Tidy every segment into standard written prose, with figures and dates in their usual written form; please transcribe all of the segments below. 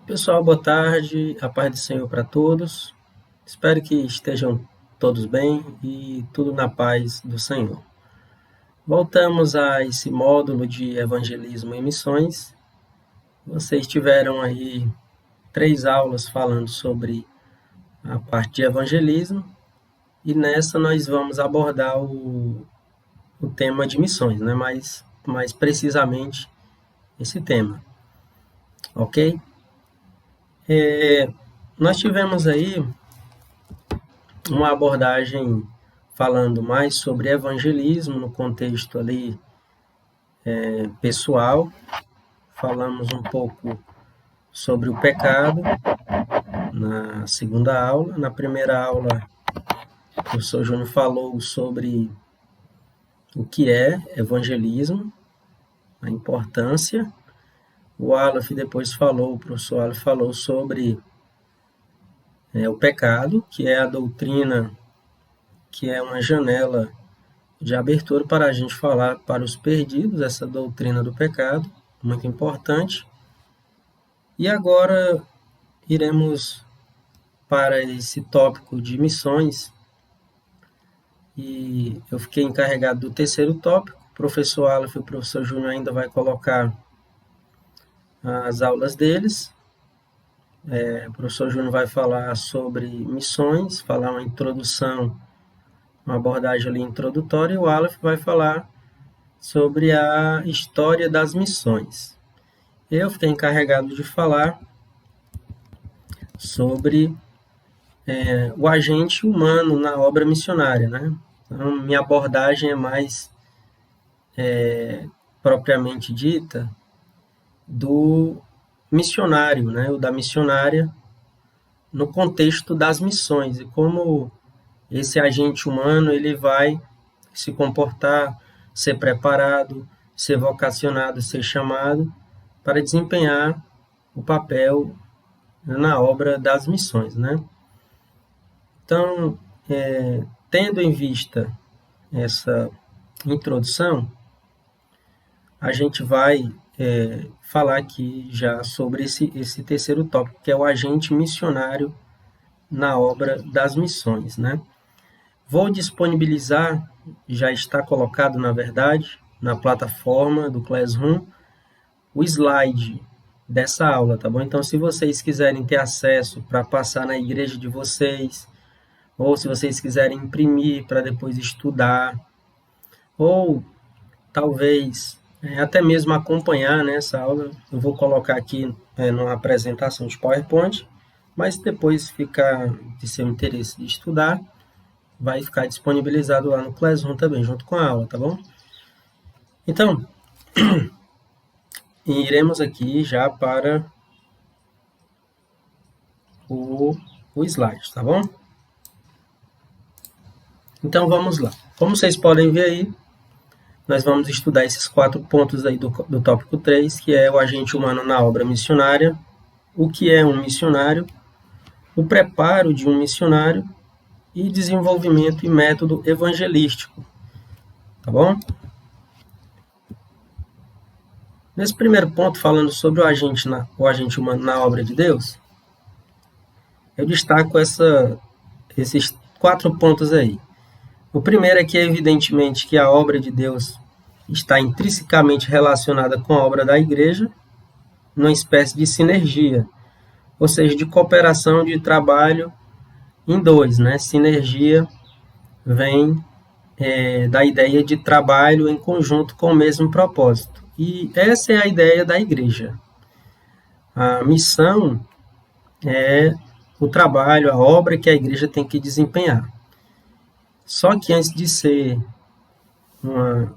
Pessoal, boa tarde, a paz do Senhor para todos. Espero que estejam todos bem e tudo na paz do Senhor. Voltamos a esse módulo de evangelismo e missões. Vocês tiveram aí 3 aulas falando sobre a parte de evangelismo e nessa nós vamos abordar o tema de missões, né? Mais precisamente esse tema, ok? Nós tivemos aí uma abordagem falando mais sobre evangelismo no contexto ali pessoal. Falamos um pouco sobre o pecado na segunda aula. Na primeira aula, o professor Júnior falou sobre o que é evangelismo, a importância. O professor Aleph falou sobre o pecado, que é a doutrina, que é uma janela de abertura para a gente falar para os perdidos, essa doutrina do pecado, muito importante. E agora iremos para esse tópico de missões, e eu fiquei encarregado do terceiro tópico. O professor Aleph e o professor Júnior ainda vai colocar as aulas deles. O professor Júnior vai falar sobre missões, falar uma introdução, uma abordagem ali introdutória, e o Aleph vai falar sobre a história das missões. Eu fiquei encarregado de falar sobre o agente humano na obra missionária, né? Então, minha abordagem é mais propriamente dita do missionário, né? Ou da missionária no contexto das missões e como esse agente humano ele vai se comportar, ser preparado, ser vocacionado, ser chamado para desempenhar o papel na obra das missões, né? Então, tendo em vista essa introdução, a gente vai falar aqui já sobre esse terceiro tópico, que é o agente missionário na obra das missões, né? Vou disponibilizar, já está colocado, na verdade, na plataforma do Classroom, o slide dessa aula, tá bom? Então, se vocês quiserem ter acesso para passar na igreja de vocês, ou se vocês quiserem imprimir para depois estudar, ou talvez até mesmo acompanhar nessa aula, eu vou colocar aqui numa apresentação de PowerPoint, mas depois ficar de seu interesse de estudar, vai ficar disponibilizado lá no Classroom também, junto com a aula, tá bom? Então, iremos aqui já para o slide, tá bom? Então, vamos lá. Como vocês podem ver aí, nós vamos estudar esses 4 pontos aí do tópico 3, que é o agente humano na obra missionária, o que é um missionário, o preparo de um missionário e desenvolvimento e método evangelístico, tá bom? Nesse primeiro ponto, falando sobre o agente humano na obra de Deus, eu destaco esses 4 pontos aí. O primeiro é que, evidentemente, que a obra de Deus está intrinsecamente relacionada com a obra da igreja, numa espécie de sinergia, ou seja, de cooperação, de trabalho em dois, né? Sinergia vem da ideia de trabalho em conjunto com o mesmo propósito. E essa é a ideia da igreja. A missão é o trabalho, a obra que a igreja tem que desempenhar. Só que antes de ser uma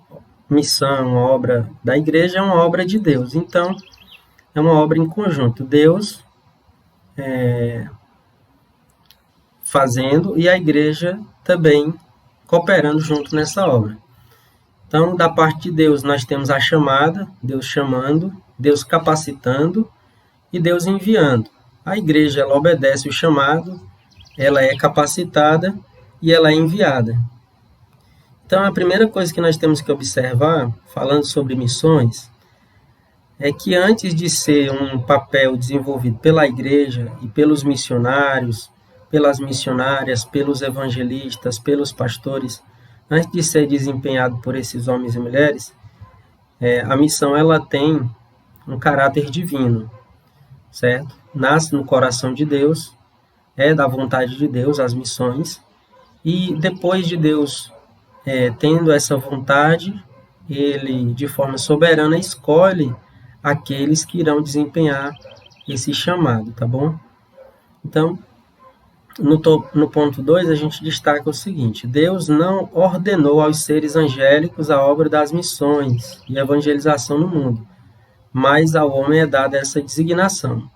missão, uma obra da igreja, é uma obra de Deus. Então, é uma obra em conjunto. Deus fazendo e a igreja também cooperando junto nessa obra. Então, da parte de Deus, nós temos a chamada, Deus chamando, Deus capacitando e Deus enviando. A igreja, ela obedece o chamado, ela é capacitada e ela é enviada. Então, a primeira coisa que nós temos que observar, falando sobre missões, é que antes de ser um papel desenvolvido pela igreja e pelos missionários, pelas missionárias, pelos evangelistas, pelos pastores, antes de ser desempenhado por esses homens e mulheres, a missão ela tem um caráter divino, certo? Nasce no coração de Deus, é da vontade de Deus as missões, e depois de Deus tendo essa vontade, ele de forma soberana escolhe aqueles que irão desempenhar esse chamado, tá bom? Então, no ponto 2, a gente destaca o seguinte: Deus não ordenou aos seres angélicos a obra das missões e evangelização no mundo, mas ao homem é dada essa designação.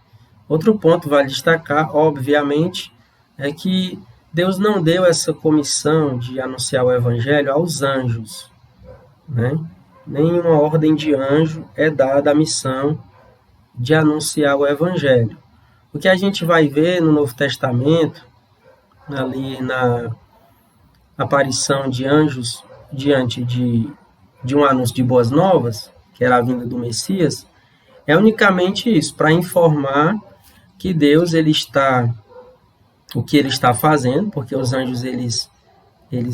Outro ponto vale destacar, obviamente, é que Deus não deu essa comissão de anunciar o evangelho aos anjos, né? Nenhuma ordem de anjo é dada a missão de anunciar o evangelho. O que a gente vai ver no Novo Testamento, ali na aparição de anjos diante de um anúncio de boas novas, que era a vinda do Messias, é unicamente isso, para informar que Deus o que ele está fazendo, porque os anjos eles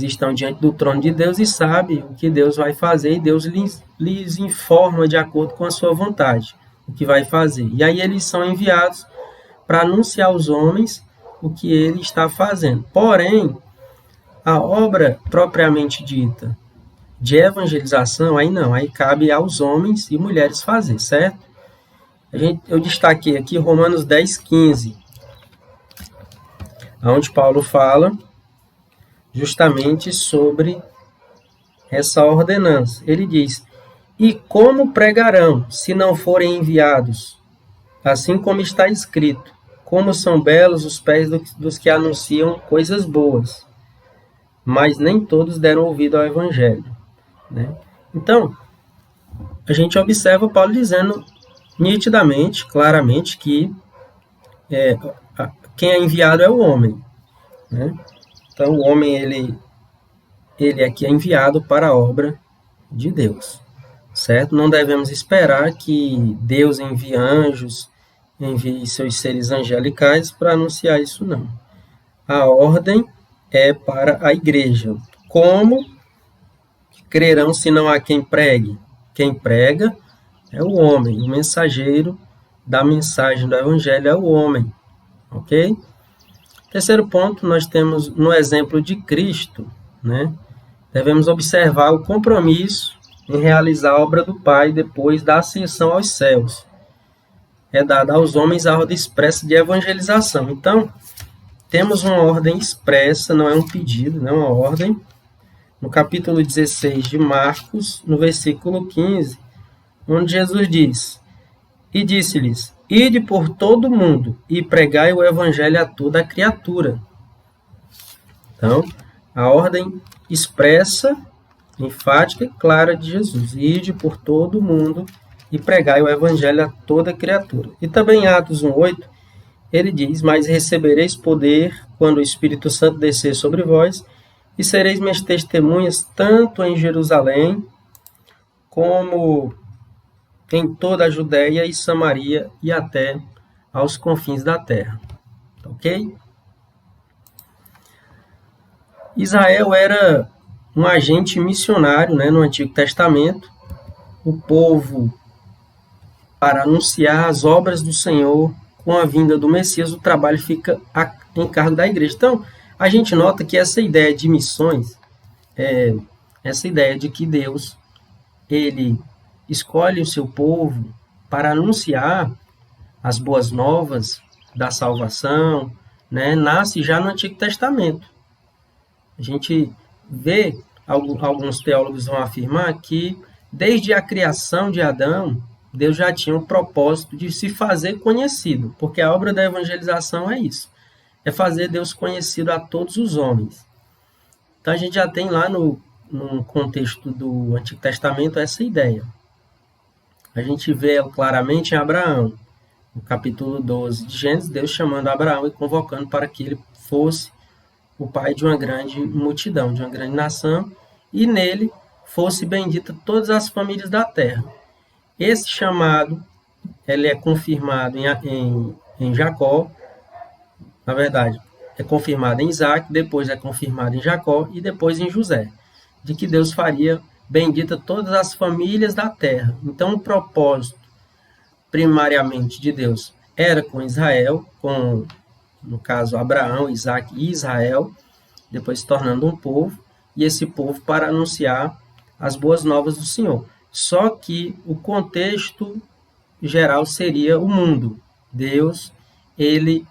estão diante do trono de Deus e sabem o que Deus vai fazer, e Deus lhes informa de acordo com a sua vontade o que vai fazer. E aí eles são enviados para anunciar aos homens o que ele está fazendo. Porém, a obra propriamente dita de evangelização, aí não, aí cabe aos homens e mulheres fazer, certo? Eu destaquei aqui Romanos 10:15, onde Paulo fala justamente sobre essa ordenança. Ele diz: e como pregarão, se não forem enviados? Assim como está escrito: como são belos os pés dos que anunciam coisas boas. Mas nem todos deram ouvido ao evangelho, né? Então, a gente observa Paulo dizendo nitidamente, claramente, que quem é enviado é o homem, né? Então, o homem, ele aqui é enviado para a obra de Deus, certo? Não devemos esperar que Deus envie anjos, envie seus seres angelicais para anunciar isso, não. A ordem é para a igreja. Como crerão se não há quem pregue? Quem prega é o homem, o mensageiro da mensagem do evangelho é o homem, ok? Terceiro ponto, nós temos no exemplo de Cristo, né? Devemos observar o compromisso em realizar a obra do Pai depois da ascensão aos céus. É dada aos homens a ordem expressa de evangelização. Então, temos uma ordem expressa, não é um pedido, não é uma ordem. No capítulo 16 de Marcos, no versículo 15, onde Jesus diz: e disse-lhes: ide por todo o mundo e pregai o evangelho a toda a criatura. Então, a ordem expressa, enfática e clara de Jesus: ide por todo o mundo e pregai o evangelho a toda a criatura. E também em Atos 1:8, ele diz: mas recebereis poder quando o Espírito Santo descer sobre vós, e sereis minhas testemunhas tanto em Jerusalém como em toda a Judéia e Samaria e até aos confins da terra. Ok? Israel era um agente missionário, né, no Antigo Testamento. O povo, para anunciar as obras do Senhor com a vinda do Messias, o trabalho fica em cargo da igreja. Então, a gente nota que essa ideia de missões, essa ideia de que Deus ele escolhe o seu povo para anunciar as boas novas da salvação, né, nasce já no Antigo Testamento. A gente vê, alguns teólogos vão afirmar que desde a criação de Adão, Deus já tinha o propósito de se fazer conhecido, porque a obra da evangelização é isso, é fazer Deus conhecido a todos os homens. Então a gente já tem lá no contexto do Antigo Testamento essa ideia. A gente vê claramente em Abraão, no capítulo 12 de Gênesis, Deus chamando Abraão e convocando para que ele fosse o pai de uma grande multidão, de uma grande nação, e nele fosse bendita todas as famílias da terra. Esse chamado ele é confirmado em Jacó, na verdade, é confirmado em Isaac, depois é confirmado em Jacó e depois em José, de que Deus faria bendita todas as famílias da terra. Então, o propósito, primariamente, de Deus era com Israel, com, no caso, Abraão, Isaac e Israel, depois se tornando um povo, e esse povo para anunciar as boas novas do Senhor. Só que o contexto geral seria o mundo. Deus, ele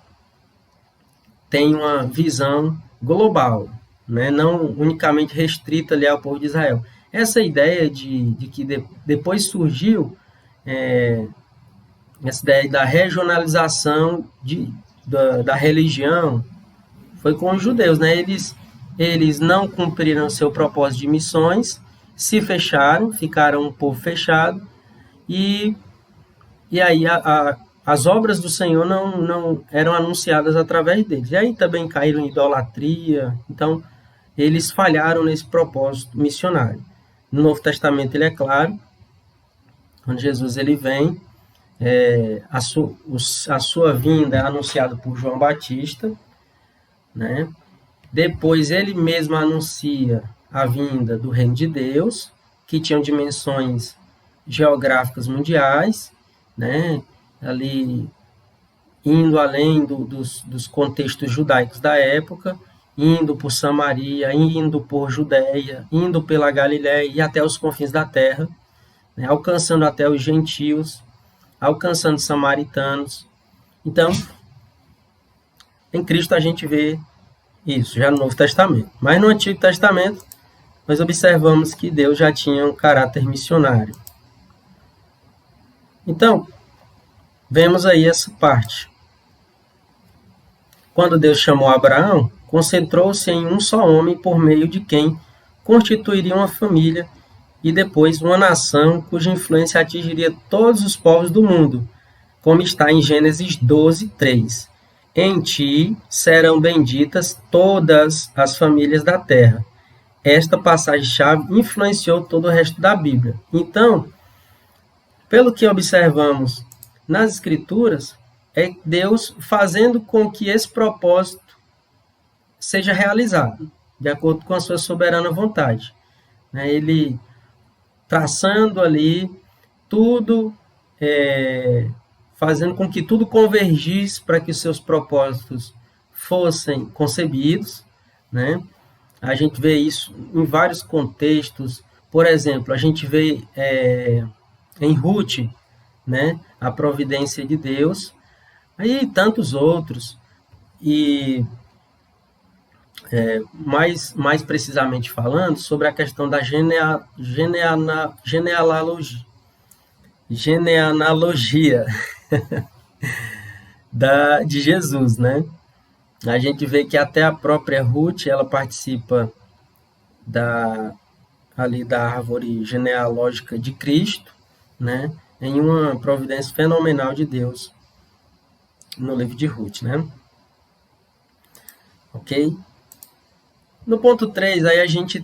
tem uma visão global, né? Não unicamente restrita ali ao povo de Israel. Essa ideia de que depois surgiu essa ideia da regionalização da religião foi com os judeus, né? Eles não cumpriram seu propósito de missões, se fecharam, ficaram um povo fechado, e aí as obras do Senhor não eram anunciadas através deles. E aí também caíram em idolatria, então eles falharam nesse propósito missionário. No Novo Testamento ele é claro, quando Jesus ele vem, a sua vinda é anunciada por João Batista, né? Depois ele mesmo anuncia a vinda do reino de Deus, que tinham dimensões geográficas mundiais, né? Ali indo além dos contextos judaicos da época, indo por Samaria, indo por Judeia, indo pela Galiléia e até os confins da terra, né? Alcançando até os gentios, alcançando os samaritanos. Então, em Cristo a gente vê isso, já no Novo Testamento. Mas no Antigo Testamento, nós observamos que Deus já tinha um caráter missionário. Então, vemos aí essa parte. Quando Deus chamou Abraão, concentrou-se em um só homem por meio de quem constituiria uma família e depois uma nação cuja influência atingiria todos os povos do mundo, como está em Gênesis 12, 3. Em ti serão benditas todas as famílias da terra. Esta passagem-chave influenciou todo o resto da Bíblia. Então, pelo que observamos nas Escrituras, é Deus fazendo com que esse propósito seja realizado, de acordo com a sua soberana vontade. Ele traçando ali tudo, fazendo com que tudo convergisse para que os seus propósitos fossem concebidos, né? A gente vê isso em vários contextos. Por exemplo, a gente vê em Ruth, né, a providência de Deus, aí tantos outros, e mais precisamente falando sobre a questão da genealogia de Jesus, né? A gente vê que até a própria Ruth, ela participa ali da árvore genealógica de Cristo, né? Em uma providência fenomenal de Deus no livro de Ruth, né? Ok? No ponto 3, aí a gente,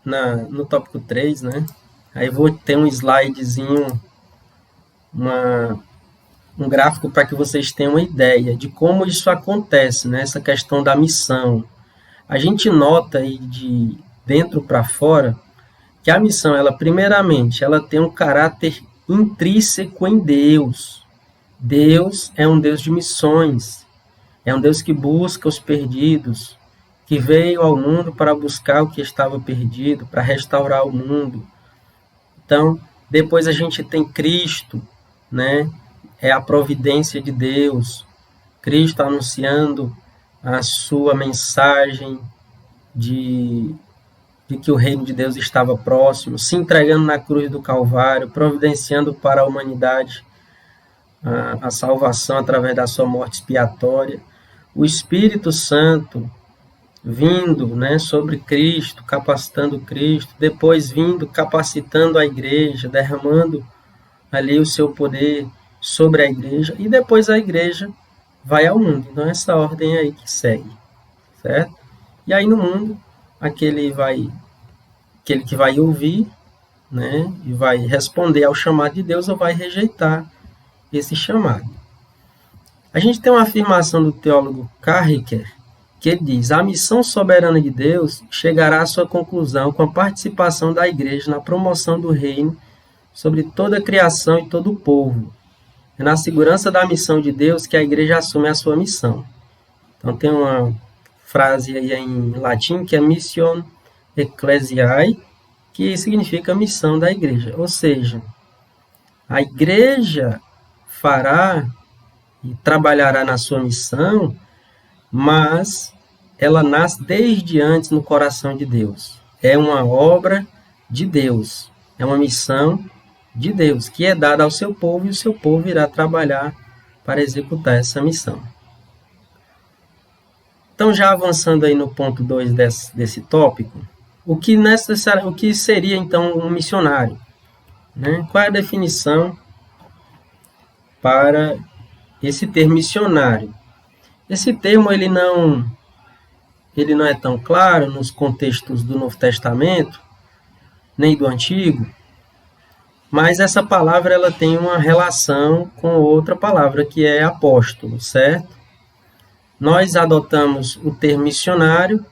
no tópico 3, né? Aí vou ter um slidezinho, um gráfico para que vocês tenham uma ideia de como isso acontece, né? Essa questão da missão. A gente nota aí de dentro para fora que a missão, primeiramente, ela tem um caráter intrínseco em Deus. Deus é um Deus de missões, é um Deus que busca os perdidos, que veio ao mundo para buscar o que estava perdido, para restaurar o mundo. Então, depois a gente tem Cristo, né? É a providência de Deus, Cristo anunciando a sua mensagem de que o reino de Deus estava próximo, se entregando na cruz do Calvário, providenciando para a humanidade a salvação através da sua morte expiatória. O Espírito Santo vindo, né, sobre Cristo, capacitando Cristo, depois vindo, capacitando a igreja, derramando ali o seu poder sobre a igreja, e depois a igreja vai ao mundo. Então, essa ordem aí que segue, certo? E aí no mundo, aquele que vai ouvir, né? E vai responder ao chamado de Deus ou vai rejeitar esse chamado. A gente tem uma afirmação do teólogo Carricker, que ele diz: a missão soberana de Deus chegará à sua conclusão com a participação da igreja na promoção do reino sobre toda a criação e todo o povo. É na segurança da missão de Deus que a igreja assume a sua missão. Então tem uma frase aí em latim que é Mission Ecclesiae, que significa missão da igreja. Ou seja, a igreja fará e trabalhará na sua missão, mas ela nasce desde antes no coração de Deus. É uma obra de Deus, é uma missão de Deus, que é dada ao seu povo, e o seu povo irá trabalhar para executar essa missão. Então, já avançando aí no ponto 2 desse tópico, o que seria então um missionário? Né? Qual é a definição para esse termo missionário? Esse termo ele não é tão claro nos contextos do Novo Testamento, nem do Antigo, mas essa palavra ela tem uma relação com outra palavra, que é apóstolo, certo? Nós adotamos o termo missionário,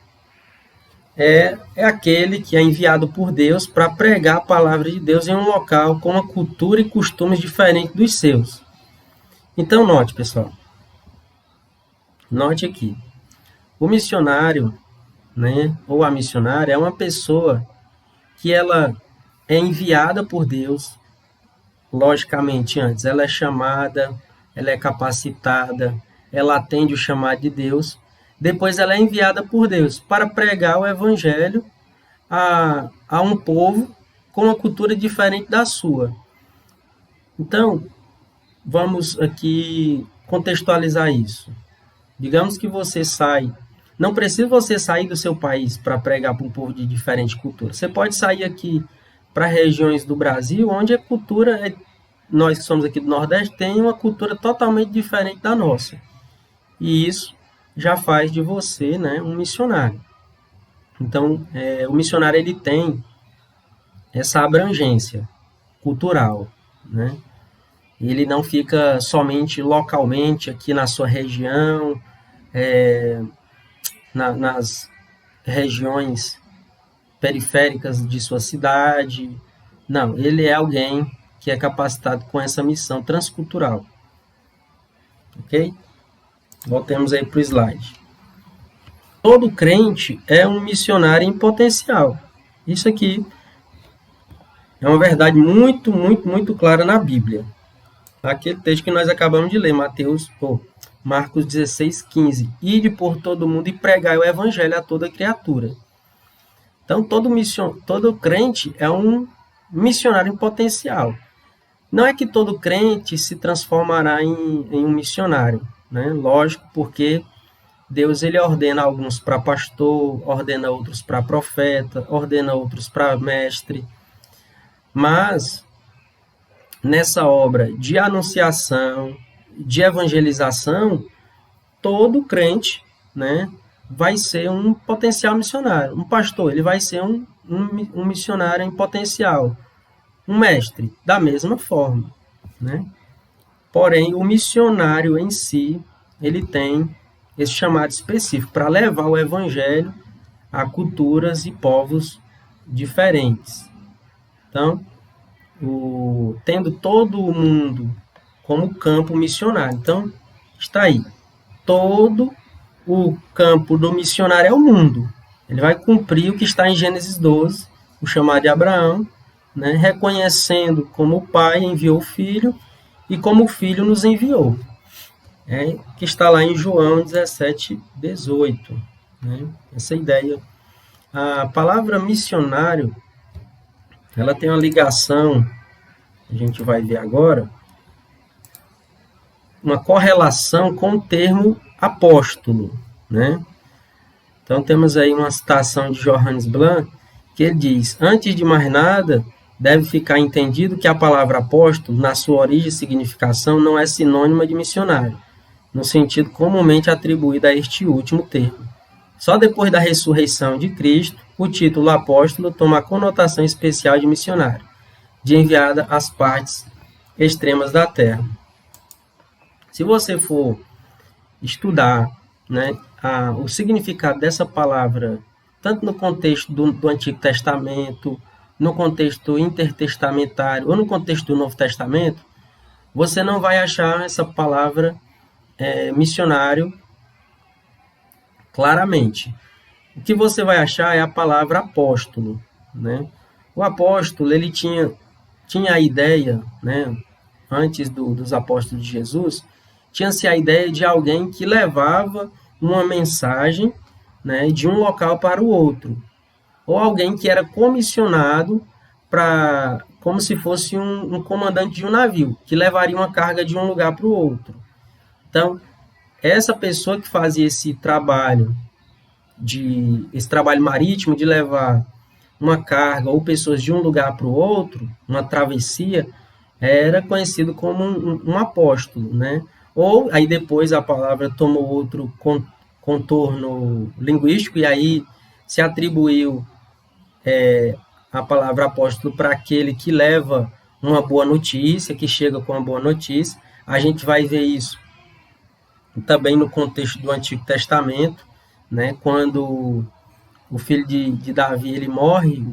é aquele que é enviado por Deus para pregar a palavra de Deus em um local com uma cultura e costumes diferentes dos seus. Então, note, pessoal. Note aqui. O missionário, né, ou a missionária, é uma pessoa que ela é enviada por Deus. Logicamente, antes ela é chamada, ela é capacitada, ela atende o chamado de Deus. Depois ela é enviada por Deus para pregar o evangelho a um povo com uma cultura diferente da sua. Então, vamos aqui contextualizar isso. Digamos que você sai, não precisa você sair do seu país para pregar para um povo de diferente cultura. Você pode sair aqui para regiões do Brasil onde a cultura, nós que somos aqui do Nordeste, tem uma cultura totalmente diferente da nossa. E isso já faz de você, né, um missionário. Então, o missionário ele tem essa abrangência cultural, né? Ele não fica somente localmente aqui na sua região, nas regiões periféricas de sua cidade. Não, ele é alguém que é capacitado com essa missão transcultural. Ok? Voltemos aí para o slide. Todo crente é um missionário em potencial. Isso aqui é uma verdade muito, muito, muito clara na Bíblia. Aquele texto que nós acabamos de ler, Marcos 16:15. Ide por todo mundo e pregai o evangelho a toda criatura. Então, todo crente é um missionário em potencial. Não é que todo crente se transformará em um missionário, né? Lógico, porque Deus ele ordena alguns para pastor, ordena outros para profeta, ordena outros para mestre. Mas nessa obra de anunciação, de evangelização, todo crente, né, vai ser um potencial missionário. Um pastor, ele vai ser um missionário em potencial. Um mestre, da mesma forma, né? Porém, o missionário em si, ele tem esse chamado específico para levar o evangelho a culturas e povos diferentes. Então, tendo todo o mundo como campo missionário. Então, está aí. Todo o campo do missionário é o mundo. Ele vai cumprir o que está em Gênesis 12, o chamado de Abraão, né, reconhecendo como o Pai enviou o Filho e como o Filho nos enviou. Que está lá em João 17:18. Né? Essa ideia. A palavra missionário, ela tem uma ligação, a gente vai ver agora, uma correlação com o termo apóstolo, né? Então temos aí uma citação de Johannes Blanc, que ele diz: antes de mais nada, deve ficar entendido que a palavra apóstolo, na sua origem e significação, não é sinônima de missionário, no sentido comumente atribuído a este último termo. Só depois da ressurreição de Cristo, o título apóstolo toma a conotação especial de missionário, de enviada às partes extremas da terra. Se você for estudar, né, o significado dessa palavra, tanto no contexto do Antigo Testamento, no contexto intertestamentário ou no contexto do Novo Testamento, você não vai achar essa palavra missionário claramente. O que você vai achar é a palavra apóstolo, né? O apóstolo, ele tinha a ideia, né, antes dos apóstolos de Jesus, tinha-se a ideia de alguém que levava uma mensagem, né, de um local para o outro, ou alguém que era comissionado para, como se fosse um comandante de um navio, que levaria uma carga de um lugar para o outro. Então, essa pessoa que fazia esse trabalho marítimo de levar uma carga ou pessoas de um lugar para o outro, uma travessia, era conhecido como um apóstolo, né? Ou aí depois a palavra tomou outro contorno linguístico e aí se atribuiu a palavra apóstolo para aquele que leva uma boa notícia, que chega com uma boa notícia. A gente vai ver isso também no contexto do Antigo Testamento, né? Quando o filho de Davi ele morre,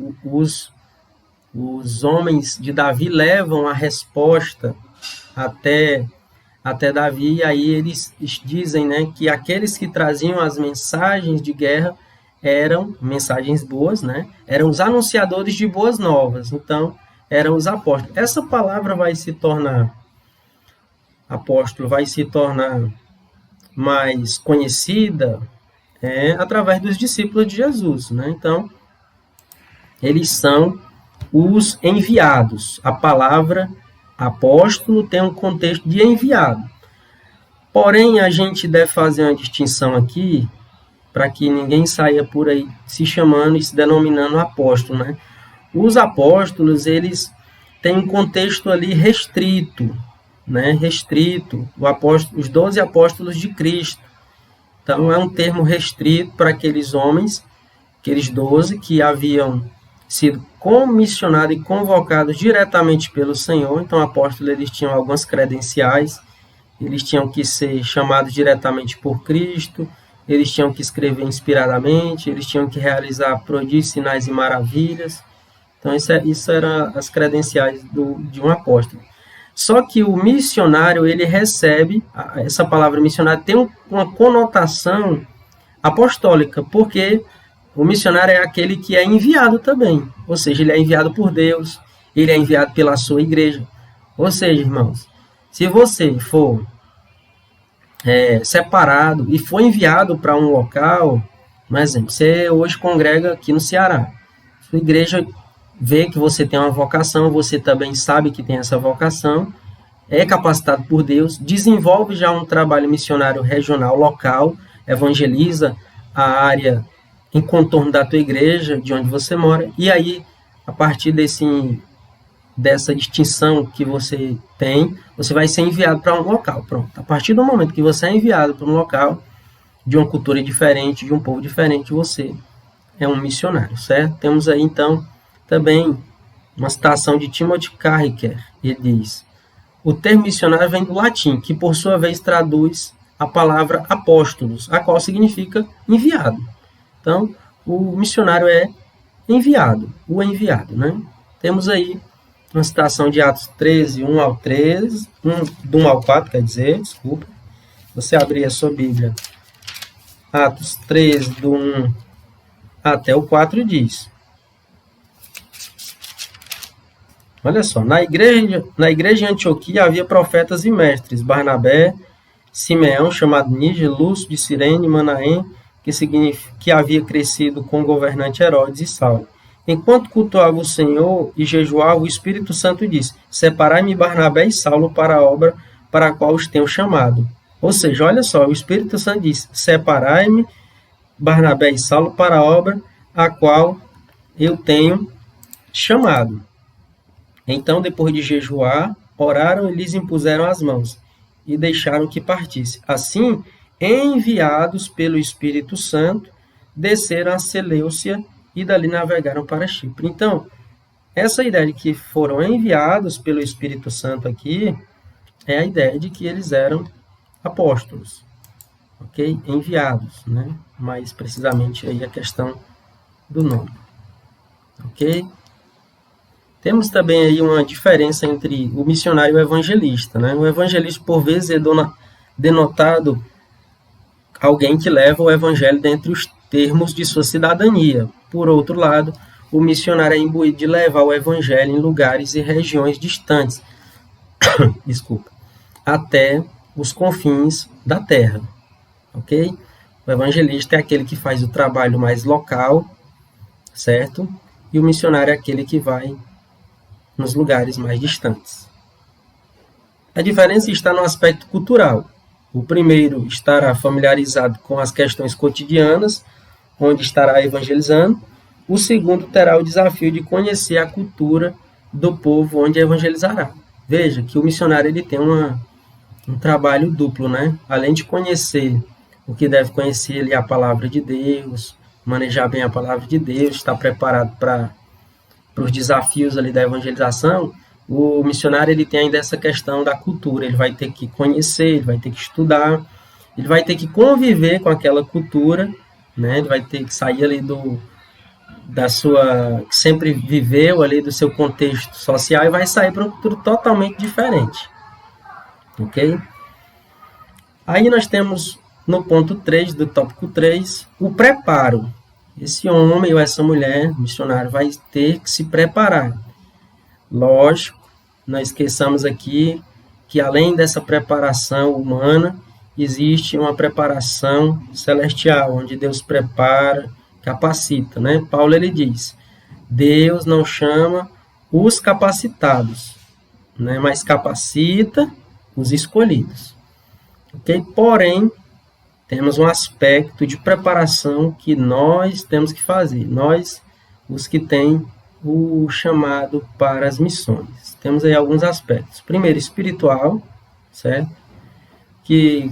os homens de Davi levam a resposta até Davi, e aí eles dizem, né, que aqueles que traziam as mensagens de guerra eram mensagens boas, né? Eram os anunciadores de boas novas, então eram os apóstolos. Essa palavra vai se tornar, apóstolo, vai se tornar mais conhecida através dos discípulos de Jesus, né? Então, eles são os enviados. A palavra apóstolo tem um contexto de enviado. Porém, a gente deve fazer uma distinção aqui, para que ninguém saia por aí se chamando e se denominando apóstolo, né? Os apóstolos, eles têm um contexto ali restrito, né? Restrito, os 12 apóstolos de Cristo. Então, é um termo restrito para aqueles homens, aqueles 12 que haviam sido comissionados e convocados diretamente pelo Senhor. Então, apóstolos, eles tinham algumas credenciais, eles tinham que ser chamados diretamente por Cristo, eles tinham que escrever inspiradamente, eles tinham que realizar prodígios, sinais e maravilhas. Então, isso eram as credenciais de um apóstolo. Só que o missionário, ele recebe, essa palavra missionário tem uma conotação apostólica, porque o missionário é aquele que é enviado também, ou seja, ele é enviado por Deus, ele é enviado pela sua igreja. Ou seja, irmãos, se você for separado e for enviado para um local, por exemplo, você hoje congrega aqui no Ceará, sua igreja vê que você tem uma vocação, você também sabe que tem essa vocação, é capacitado por Deus, desenvolve já um trabalho missionário regional, local, evangeliza a área em contorno da tua igreja, de onde você mora, e aí, a partir dessa distinção que você tem, você vai ser enviado para um local. Pronto. A partir do momento que você é enviado para um local, de uma cultura diferente, de um povo diferente, você é um missionário, certo? Temos aí, então, também uma citação de Timothy Carricker. Ele diz: o termo missionário vem do latim, que por sua vez traduz a palavra apóstolos, a qual significa enviado. Então, o missionário é enviado, o enviado, né? Temos aí uma citação de Atos 13, 1 ao 13, do 1 ao 4, quer dizer, desculpa. Você abrir a sua Bíblia, Atos 13, do 1 até o 4, diz: olha só, na igreja de Antioquia havia profetas e mestres, Barnabé, Simeão, chamado Níger, Lúcio de Cirene, Manaém, que havia crescido com o governante Herodes, e Saulo. Enquanto cultuava o Senhor e jejuava, o Espírito Santo disse: separai-me Barnabé e Saulo para a obra para a qual os tenho chamado. Ou seja, olha só, o Espírito Santo disse: separai-me Barnabé e Saulo para a obra a qual eu tenho chamado. Então, depois de jejuar, oraram e lhes impuseram as mãos, e deixaram que partisse. Assim, enviados pelo Espírito Santo, desceram a Seleucia e dali navegaram para Chipre. Então, essa ideia de que foram enviados pelo Espírito Santo aqui é a ideia de que eles eram apóstolos, ok? Enviados, né? Mais precisamente aí a questão do nome, ok? Temos também aí uma diferença entre o missionário e o evangelista, né? O evangelista, por vezes, é denotado alguém que leva o evangelho dentre os termos de sua cidadania. Por outro lado, o missionário é imbuído de levar o evangelho em lugares e regiões distantes, desculpa, até os confins da terra, ok? O evangelista é aquele que faz o trabalho mais local, certo? E o missionário é aquele que vai nos lugares mais distantes. A diferença está no aspecto cultural. O primeiro estará familiarizado com as questões cotidianas, onde estará evangelizando. O segundo terá o desafio de conhecer a cultura do povo onde evangelizará. Veja que o missionário ele tem um trabalho duplo, né? Além de conhecer o que deve conhecer ali a palavra de Deus, manejar bem a palavra de Deus, estar preparado para os desafios ali da evangelização, o missionário ele tem ainda essa questão da cultura, ele vai ter que conhecer, ele vai ter que estudar, ele vai ter que conviver com aquela cultura, né? Ele vai ter que sair ali da sua, que sempre viveu ali do seu contexto social e vai sair para uma cultura totalmente diferente, ok? Aí nós temos no ponto 3 do tópico 3, o preparo. Esse homem ou essa mulher, missionário, vai ter que se preparar. Lógico, não esqueçamos aqui que além dessa preparação humana, existe uma preparação celestial, onde Deus prepara, capacita, né? Paulo ele diz, Deus não chama os capacitados, né? Mas capacita os escolhidos. Ok? Porém, temos um aspecto de preparação que nós temos que fazer. Nós, os que têm o chamado para as missões. Temos aí alguns aspectos. Primeiro, espiritual, certo? Que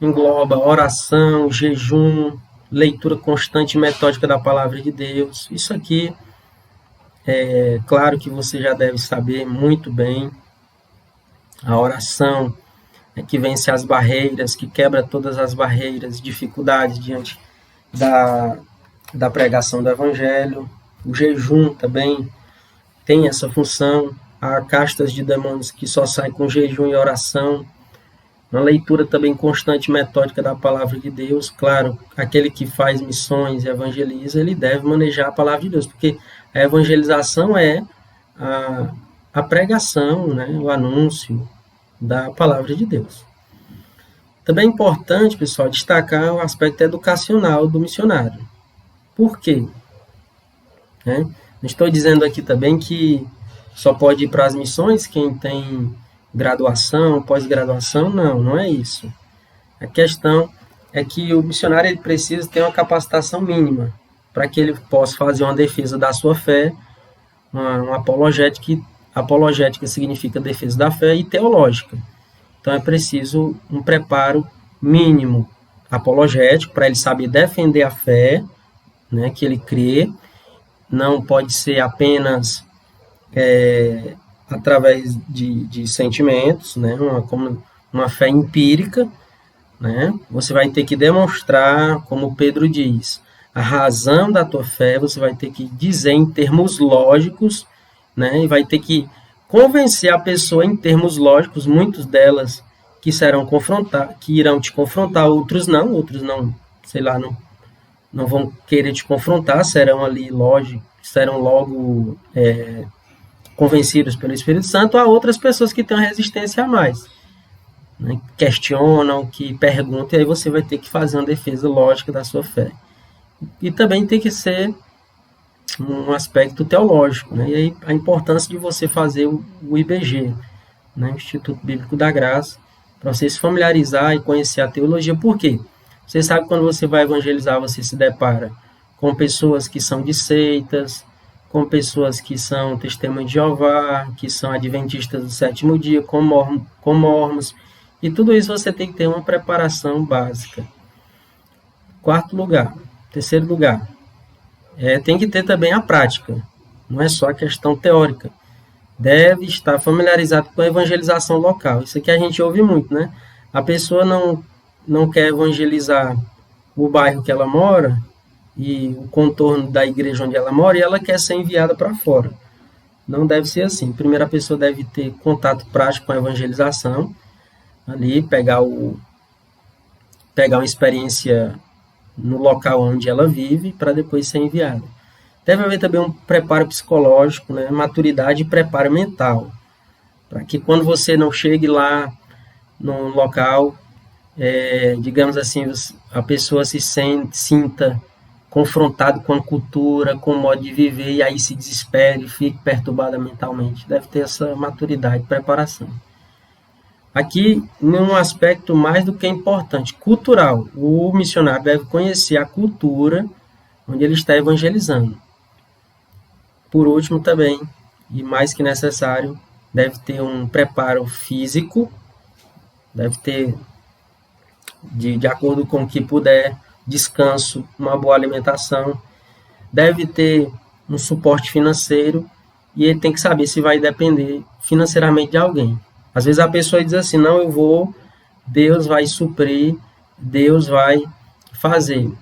engloba oração, jejum, leitura constante e metódica da palavra de Deus. Isso aqui, é claro que você já deve saber muito bem. A oração que vence as barreiras, que quebra todas as barreiras, dificuldades diante da pregação do Evangelho. O jejum também tem essa função. Há castas de demônios que só saem com jejum e oração. Uma leitura também constante e metódica da palavra de Deus. Claro, aquele que faz missões e evangeliza, ele deve manejar a palavra de Deus, porque a evangelização é a pregação, né, o anúncio da palavra de Deus. Também é importante, pessoal, destacar o aspecto educacional do missionário. Por quê? Não estou dizendo aqui também que só pode ir para as missões quem tem graduação, pós-graduação, não é isso. A questão é que o missionário ele precisa ter uma capacitação mínima para que ele possa fazer uma defesa da sua fé, uma apologética. Apologética significa defesa da fé, e teológica. Então é preciso um preparo mínimo apologético para ele saber defender a fé, né, que ele crê. Não pode ser apenas através de sentimentos, né, como uma fé empírica, né? Você vai ter que demonstrar, como Pedro diz, a razão da tua fé, você vai ter que dizer em termos lógicos, né? E vai ter que convencer a pessoa em termos lógicos, muitas delas que irão te confrontar, outros não, sei lá, não vão querer te confrontar, serão ali serão logo convencidos pelo Espírito Santo. Há outras pessoas que têm uma resistência a mais, né? Questionam, que perguntam, e aí você vai ter que fazer uma defesa lógica da sua fé. E também tem que ser um aspecto teológico, né? E aí a importância de você fazer o IBG, né? Instituto Bíblico da Graça, para você se familiarizar e conhecer a teologia. Por quê? Você sabe que quando você vai evangelizar, você se depara com pessoas que são de seitas, com pessoas que são testemunhas de Jeová, que são adventistas do sétimo dia, com mormons, e tudo isso você tem que ter uma preparação básica. Quarto lugar, Terceiro lugar, tem que ter também a prática, não é só a questão teórica. Deve estar familiarizado com a evangelização local. Isso aqui a gente ouve muito, né? A pessoa não quer evangelizar o bairro que ela mora e o contorno da igreja onde ela mora e ela quer ser enviada para fora. Não deve ser assim. Primeiro, a pessoa deve ter contato prático com a evangelização, ali pegar uma experiência no local onde ela vive para depois ser enviada. Deve haver também um preparo psicológico, né? Maturidade e preparo mental, para que quando você não chegue lá no local, digamos assim, a pessoa se sinta confrontado com a cultura, com o modo de viver, e aí se desespere, fique perturbada mentalmente. Deve ter essa maturidade, preparação. Aqui, num aspecto mais do que importante, cultural, o missionário deve conhecer a cultura onde ele está evangelizando. Por último, também, e mais que necessário, deve ter um preparo físico, deve ter, de acordo com o que puder, descanso, uma boa alimentação, deve ter um suporte financeiro e ele tem que saber se vai depender financeiramente de alguém. Às vezes a pessoa diz assim, não, eu vou, Deus vai suprir, Deus vai fazer.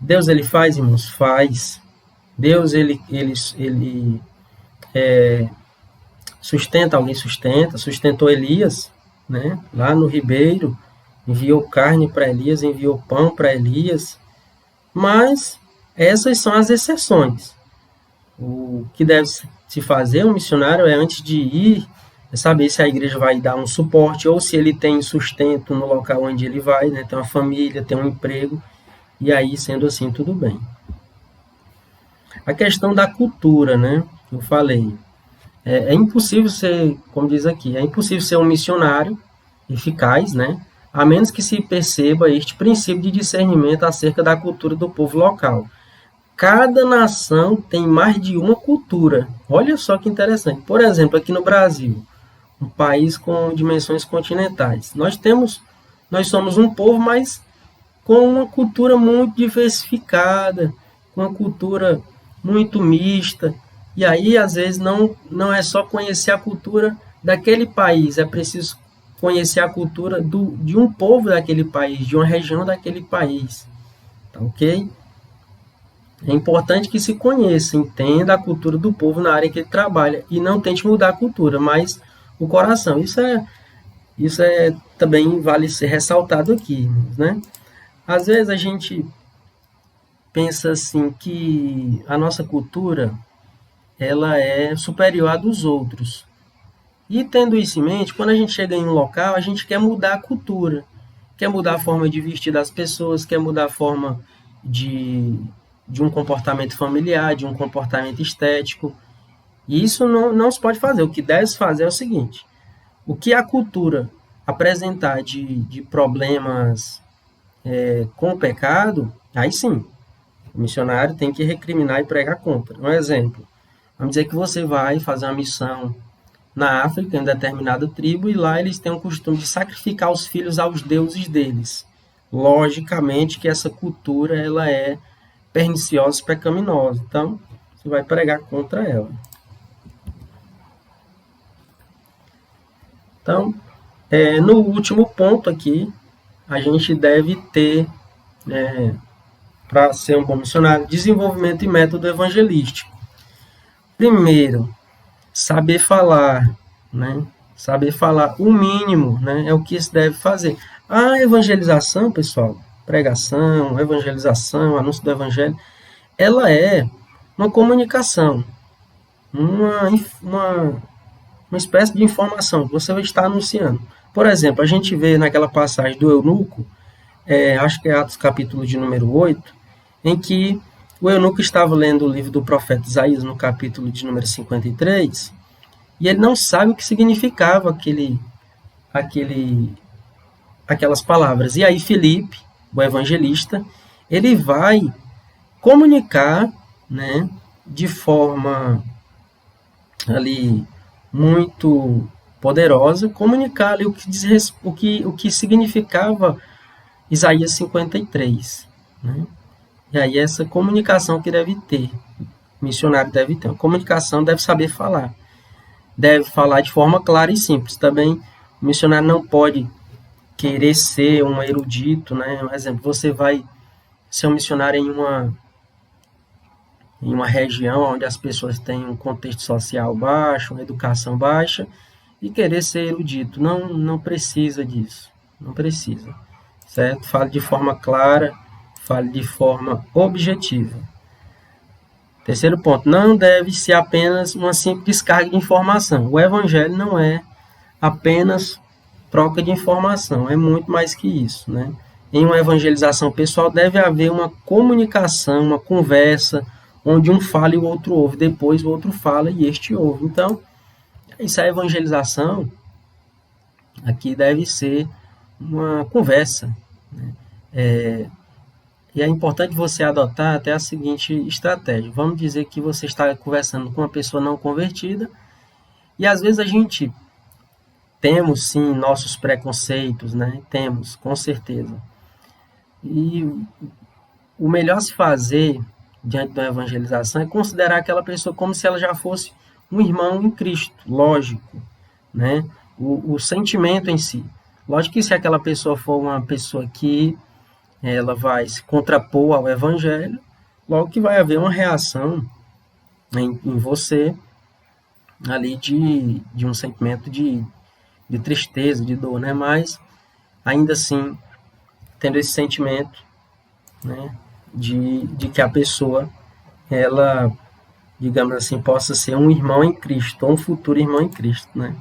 Deus, ele faz, irmãos? Faz. Deus, ele sustenta, alguém sustenta, sustentou Elias, né? Lá no ribeiro, enviou carne para Elias, enviou pão para Elias, mas essas são as exceções. O que deve se fazer um missionário é, antes de ir, saber se a igreja vai dar um suporte ou se ele tem sustento no local onde ele vai, né? Tem uma família, tem um emprego, e aí, sendo assim, tudo bem. A questão da cultura, né? Eu falei, é impossível ser, como diz aqui, é impossível ser um missionário eficaz, né? A menos que se perceba este princípio de discernimento acerca da cultura do povo local. Cada nação tem mais de uma cultura. Olha só que interessante. Por exemplo, aqui no Brasil, um país com dimensões continentais. Nós somos um povo, mas com uma cultura muito diversificada, com uma cultura muito mista. E aí, às vezes, não é só conhecer a cultura daquele país, é preciso conhecer a cultura de um povo daquele país, de uma região daquele país. Tá ok? É importante que se conheça, entenda a cultura do povo na área que ele trabalha e não tente mudar a cultura, mas o coração. Isso também vale ser ressaltado aqui, né? Às vezes a gente pensa assim que a nossa cultura ela é superior à dos outros. E tendo isso em mente, quando a gente chega em um local, a gente quer mudar a cultura, quer mudar a forma de vestir das pessoas, quer mudar a forma de um comportamento familiar, de um comportamento estético. E isso não se pode fazer. O que deve se fazer é o seguinte: o que a cultura apresentar de problemas com o pecado, aí sim, o missionário tem que recriminar e pregar contra. Um exemplo, vamos dizer que você vai fazer uma missão na África, em determinada tribo, e lá eles têm o costume de sacrificar os filhos aos deuses deles. Logicamente que essa cultura ela é perniciosa e pecaminosa. Então, você vai pregar contra ela. Então, no último ponto aqui, a gente deve ter, para ser um bom missionário, desenvolvimento e método evangelístico. Primeiro, saber falar, né? Saber falar o mínimo, né? É o que se deve fazer. A evangelização, pessoal, pregação, evangelização, anúncio do evangelho, ela é uma comunicação, uma espécie de informação que você vai estar anunciando. Por exemplo, a gente vê naquela passagem do eunuco, acho que é Atos capítulo de número 8, em que o eunuco estava lendo o livro do profeta Isaías no capítulo de número 53, e ele não sabe o que significava aquelas palavras. E aí Filipe, o evangelista, ele vai comunicar, né, de forma ali muito poderosa, comunicar ali o que significava Isaías 53, né? E aí essa comunicação que deve ter, o missionário deve ter, uma comunicação deve saber falar, deve falar de forma clara e simples. Também o missionário não pode querer ser um erudito, né? Por exemplo, você vai ser um missionário em uma região onde as pessoas têm um contexto social baixo, uma educação baixa, e querer ser erudito. Não precisa disso. Não precisa. Certo? Fale de forma clara, fale de forma objetiva. Terceiro ponto, não deve ser apenas uma simples descarga de informação. O evangelho não é apenas troca de informação, é muito mais que isso, né? Em uma evangelização pessoal deve haver uma comunicação, uma conversa, onde um fala e o outro ouve, depois o outro fala e este ouve. Então, isso é evangelização, aqui deve ser uma conversa, né? E é importante você adotar até a seguinte estratégia. Vamos dizer que você está conversando com uma pessoa não convertida e às vezes a gente temos sim nossos preconceitos, né? Temos, com certeza. E o melhor a se fazer diante da evangelização é considerar aquela pessoa como se ela já fosse um irmão em Cristo, lógico, né? O sentimento em si. Lógico que se aquela pessoa for uma pessoa que ela vai se contrapor ao evangelho, logo que vai haver uma reação em você ali de um sentimento de tristeza, de dor, né? Mas ainda assim, tendo esse sentimento, né, de que a pessoa, ela, digamos assim, possa ser um irmão em Cristo, ou um futuro irmão em Cristo, né?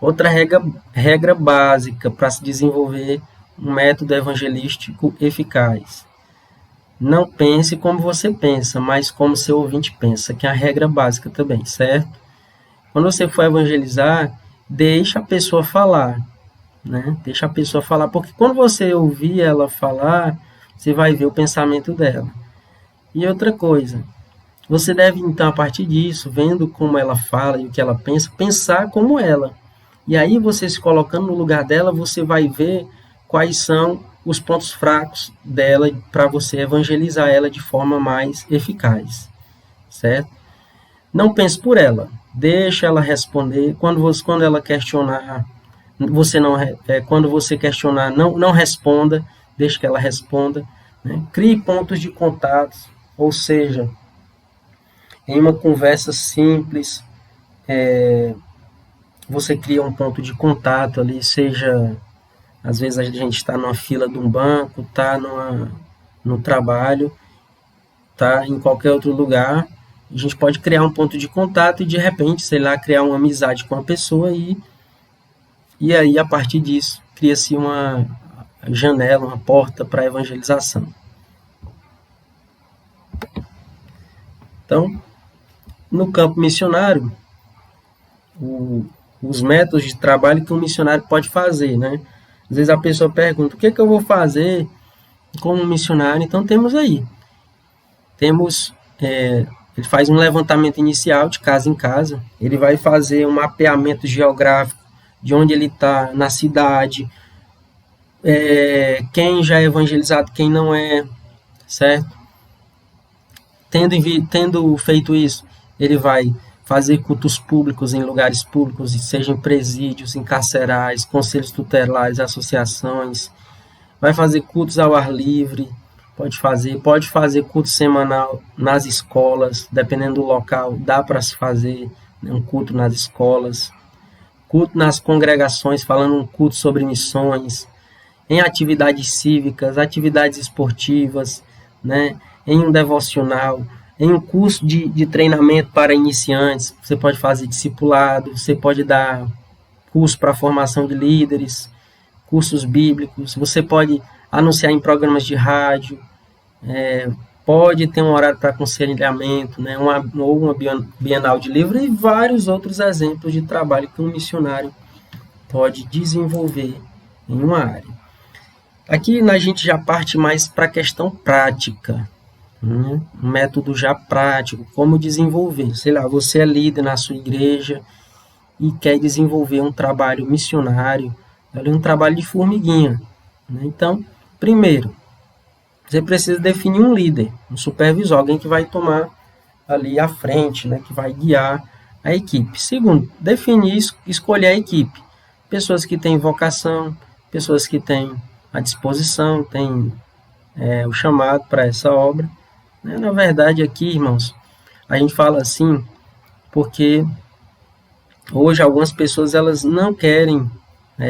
Outra regra básica para se desenvolver um método evangelístico eficaz. Não pense como você pensa, mas como seu ouvinte pensa, que é a regra básica também, certo? Quando você for evangelizar, deixa a pessoa falar, né? Deixa a pessoa falar, porque quando você ouvir ela falar, você vai ver o pensamento dela. E outra coisa, você deve, então, a partir disso, vendo como ela fala e o que ela pensa, pensar como ela. E aí, você se colocando no lugar dela, você vai ver quais são os pontos fracos dela para você evangelizar ela de forma mais eficaz, certo? Não pense por ela, deixa ela responder. Quando ela questionar, você não, quando você questionar, não responda, deixe que ela responda, né? Crie pontos de contato, ou seja, em uma conversa simples, você cria um ponto de contato ali, seja, às vezes a gente está numa fila de um banco, está no trabalho, está em qualquer outro lugar, a gente pode criar um ponto de contato e de repente, sei lá, criar uma amizade com a pessoa e aí a partir disso cria-se uma janela, uma porta para a evangelização. Então, no campo missionário, os métodos de trabalho que um missionário pode fazer, né? Às vezes a pessoa pergunta, o que eu vou fazer como missionário? Então temos aí, ele faz um levantamento inicial de casa em casa, ele vai fazer um mapeamento geográfico de onde ele está na cidade, quem já é evangelizado, quem não é, certo? Tendo feito isso, ele vai fazer cultos públicos em lugares públicos, seja em presídios, em carcerais, conselhos tutelares, associações, vai fazer cultos ao ar livre, pode fazer culto semanal nas escolas, dependendo do local, dá para se fazer um culto nas escolas, culto nas congregações, falando um culto sobre missões, em atividades cívicas, atividades esportivas, né? Em um devocional, em um curso de treinamento para iniciantes, você pode fazer discipulado, você pode dar curso para formação de líderes, cursos bíblicos, você pode anunciar em programas de rádio, pode ter um horário para aconselhamento, né? Ou uma bienal de livro e vários outros exemplos de trabalho que um missionário pode desenvolver em uma área. Aqui a gente já parte mais para a questão prática, um método já prático, como desenvolver. Sei lá, você é líder na sua igreja e quer desenvolver um trabalho missionário, um trabalho de formiguinha, né? Então, primeiro, você precisa definir um líder, um supervisor, alguém que vai tomar ali à frente, né, que vai guiar a equipe. Segundo, definir, escolher a equipe. Pessoas que têm vocação, pessoas que têm a disposição, têm o chamado para essa obra. Na verdade, aqui, irmãos, a gente fala assim porque hoje algumas pessoas elas não querem,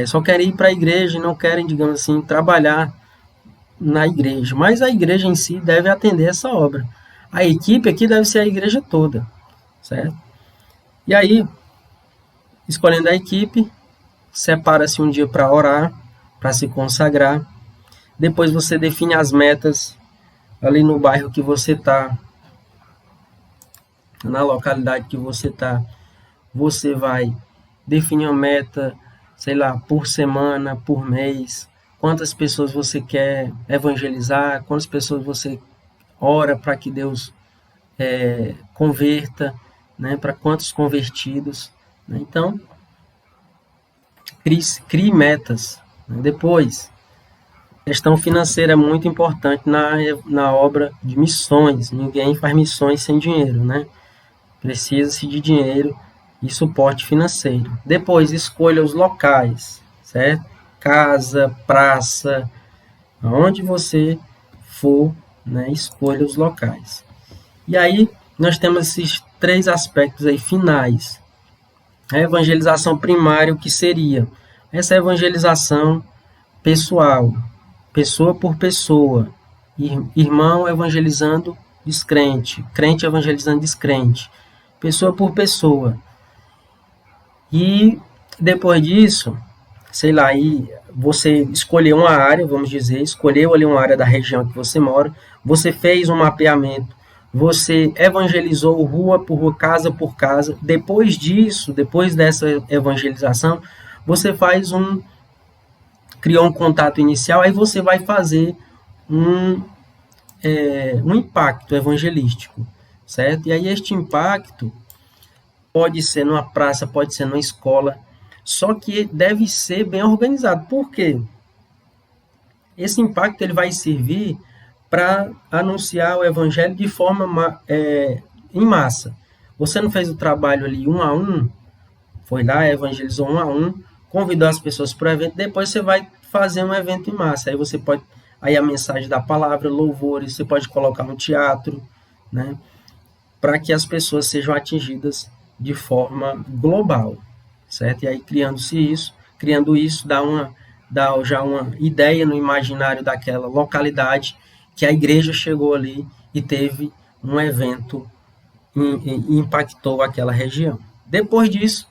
só querem ir para a igreja e não querem, digamos assim, trabalhar na igreja. Mas a igreja em si deve atender essa obra. A equipe aqui deve ser a igreja toda, certo? E aí, escolhendo a equipe, separa-se um dia para orar, para se consagrar. Depois você define as metas ali no bairro que você está, na localidade que você está. Você vai definir uma meta, sei lá, por semana, por mês, quantas pessoas você quer evangelizar, quantas pessoas você ora para que Deus converta, né, para quantos convertidos. Né? Então, crie metas. Né? Depois, questão financeira é muito importante na obra de missões. Ninguém faz missões sem dinheiro, né? Precisa-se de dinheiro e suporte financeiro. Depois, escolha os locais, certo? Casa, praça, aonde você for, né? Escolha os locais. E aí, nós temos esses 3 aspectos aí finais. A evangelização primária, o que seria? Essa evangelização pessoal, pessoa por pessoa, irmão evangelizando descrente, crente evangelizando descrente, pessoa por pessoa. E depois disso, sei lá, aí você escolheu uma área, vamos dizer, escolheu ali uma área da região que você mora, você fez um mapeamento, você evangelizou rua por rua, casa por casa. Depois disso, depois dessa evangelização, você criou um contato inicial, aí você vai fazer um impacto evangelístico, certo? E aí este impacto pode ser numa praça, pode ser numa escola, só que deve ser bem organizado. Por quê? Esse impacto ele vai servir para anunciar o evangelho de forma em massa. Você não fez o trabalho ali um a um, foi lá, evangelizou um a um, convidou as pessoas para o evento, depois você vai fazer um evento em massa. Aí você pode, aí a mensagem da palavra, louvores, você pode colocar um teatro, né, para que as pessoas sejam atingidas de forma global, certo? E aí criando isso dá já uma ideia no imaginário daquela localidade que a igreja chegou ali e teve um evento e impactou aquela região. Depois disso,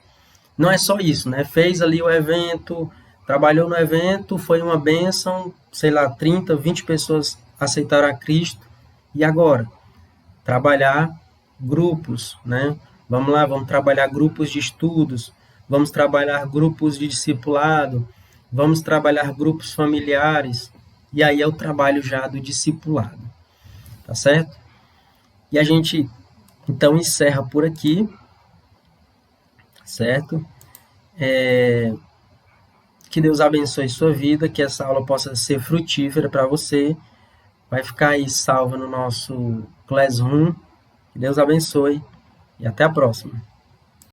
não é só isso, né? Fez ali o evento, trabalhou no evento, foi uma bênção, sei lá, 30, 20 pessoas aceitaram a Cristo. E agora? Trabalhar grupos, né? Vamos lá, vamos trabalhar grupos de estudos, vamos trabalhar grupos de discipulado, vamos trabalhar grupos familiares, e aí é o trabalho já do discipulado, tá certo? E a gente, então, encerra por aqui, certo? Que Deus abençoe sua vida, que essa aula possa ser frutífera para você, vai ficar aí salva no nosso Classroom, que Deus abençoe, e até a próxima.